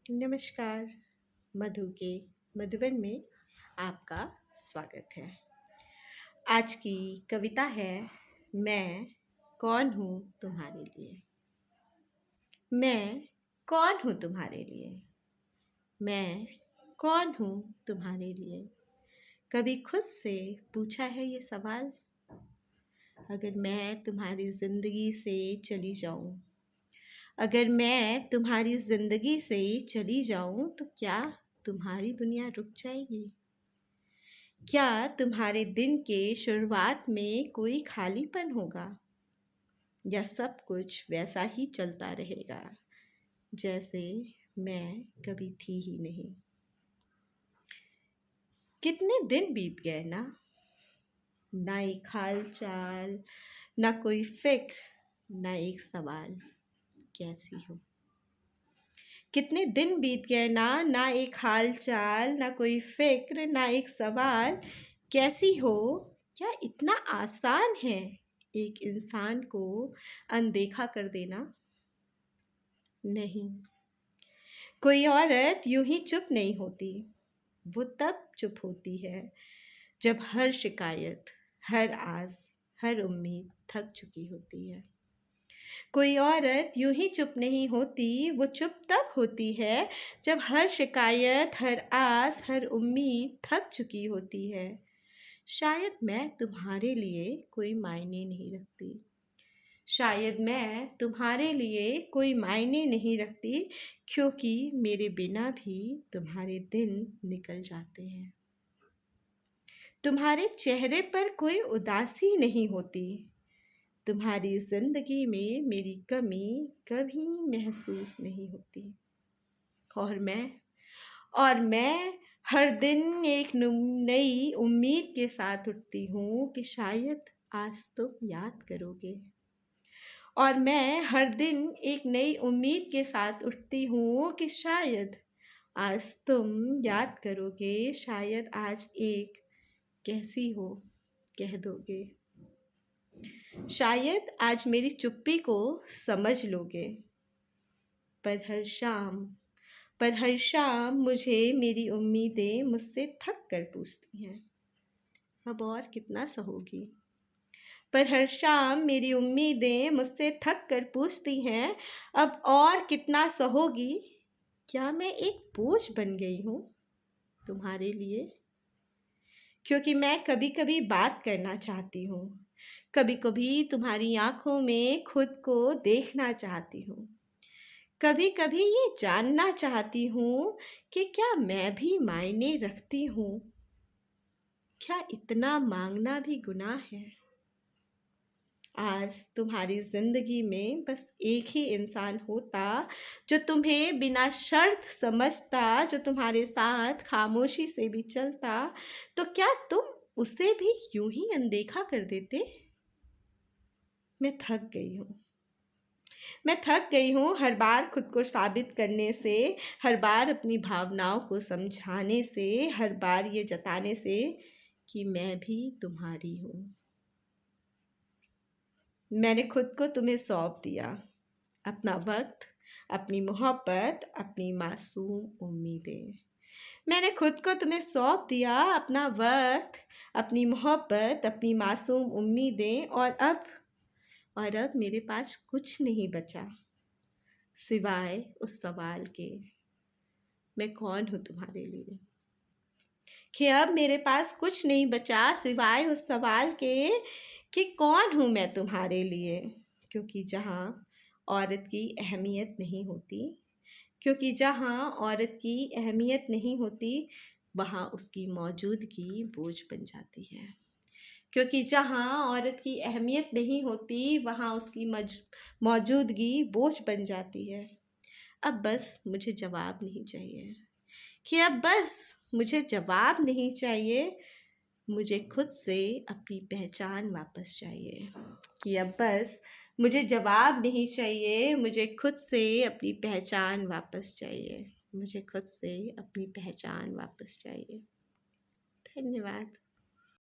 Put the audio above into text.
नमस्कार। मधु के मधुबन में आपका स्वागत है। आज की कविता है मैं कौन हूँ तुम्हारे लिए। मैं कौन हूँ तुम्हारे लिए। मैं कौन हूँ तुम्हारे लिए। कभी खुद से पूछा है ये सवाल। अगर मैं तुम्हारी ज़िंदगी से चली जाऊँ, अगर मैं तुम्हारी ज़िंदगी से चली जाऊँ तो क्या तुम्हारी दुनिया रुक जाएगी। क्या तुम्हारे दिन के शुरुआत में कोई खालीपन होगा, या सब कुछ वैसा ही चलता रहेगा जैसे मैं कभी थी ही नहीं। कितने दिन बीत गए ना एक हाल चाल, ना कोई फिक्र, ना एक सवाल कैसी हो। कितने दिन बीत गए ना एक हाल चाल, ना कोई फिक्र, ना एक सवाल कैसी हो। क्या इतना आसान है एक इंसान को अनदेखा कर देना। नहीं, कोई औरत यूं ही चुप नहीं होती। वो तब चुप होती है जब हर शिकायत, हर आस, हर उम्मीद थक चुकी होती है। कोई औरत यूं ही चुप नहीं होती। वो चुप तब होती है जब हर शिकायत, हर आस, हर उम्मीद थक चुकी होती है। शायद मैं तुम्हारे लिए कोई मायने नहीं रखती। शायद मैं तुम्हारे लिए कोई मायने नहीं रखती, क्योंकि मेरे बिना भी तुम्हारे दिन निकल जाते हैं। तुम्हारे चेहरे पर कोई उदासी नहीं होती। तुम्हारी ज़िंदगी में मेरी कमी कभी महसूस नहीं होती। और मैं हर दिन एक नई उम्मीद के साथ उठती हूँ कि शायद आज तुम याद करोगे। और मैं हर दिन एक नई उम्मीद के साथ उठती हूँ कि शायद आज तुम याद करोगे। शायद आज एक कैसी हो कह दोगे। शायद आज मेरी चुप्पी को समझ लोगे। पर हर शाम मुझे मेरी उम्मीदें मुझसे थक कर पूछती हैं, अब और कितना सहोगी। पर हर शाम मेरी उम्मीदें मुझसे थक कर पूछती हैं, अब और कितना सहोगी। क्या मैं एक बोझ बन गई हूँ तुम्हारे लिए। क्योंकि मैं कभी कभी बात करना चाहती हूँ, कभी कभी तुम्हारी आंखों में खुद को देखना चाहती हूँ। कभी कभी ये जानना चाहती हूँ कि क्या मैं भी मायने रखती हूँ। क्या इतना मांगना भी गुनाह है। आज तुम्हारी ज़िंदगी में बस एक ही इंसान होता जो तुम्हें बिना शर्त समझता, जो तुम्हारे साथ खामोशी से भी चलता, तो क्या तुम उसे भी यूं ही अनदेखा कर देते। मैं थक गई हूँ। मैं थक गई हूँ हर बार खुद को साबित करने से, हर बार अपनी भावनाओं को समझाने से, हर बार ये जताने से कि मैं भी तुम्हारी हूँ। मैंने खुद को तुम्हें सौंप दिया, अपना वक्त, अपनी मोहब्बत, अपनी मासूम उम्मीदें। मैंने खुद को तुम्हें सौंप दिया, अपना वक्त, अपनी मोहब्बत, अपनी मासूम उम्मीदें। और अब मेरे पास कुछ नहीं बचा सिवाय उस सवाल के, मैं कौन हूँ तुम्हारे लिए। कि अब मेरे पास कुछ नहीं बचा सिवाय उस सवाल के कि कौन हूँ मैं तुम्हारे लिए। क्योंकि जहाँ औरत की अहमियत नहीं होती, क्योंकि जहाँ औरत की अहमियत नहीं होती, वहाँ उसकी मौजूदगी बोझ बन जाती है। क्योंकि जहाँ औरत की अहमियत नहीं होती, वहाँ उसकी मौजूदगी बोझ बन जाती है। अब बस मुझे जवाब नहीं चाहिए, कि अब बस मुझे जवाब नहीं चाहिए। मुझे खुद से अपनी पहचान वापस चाहिए। कि अब बस मुझे जवाब नहीं चाहिए, मुझे खुद से अपनी पहचान वापस चाहिए। मुझे खुद से अपनी पहचान वापस चाहिए। धन्यवाद।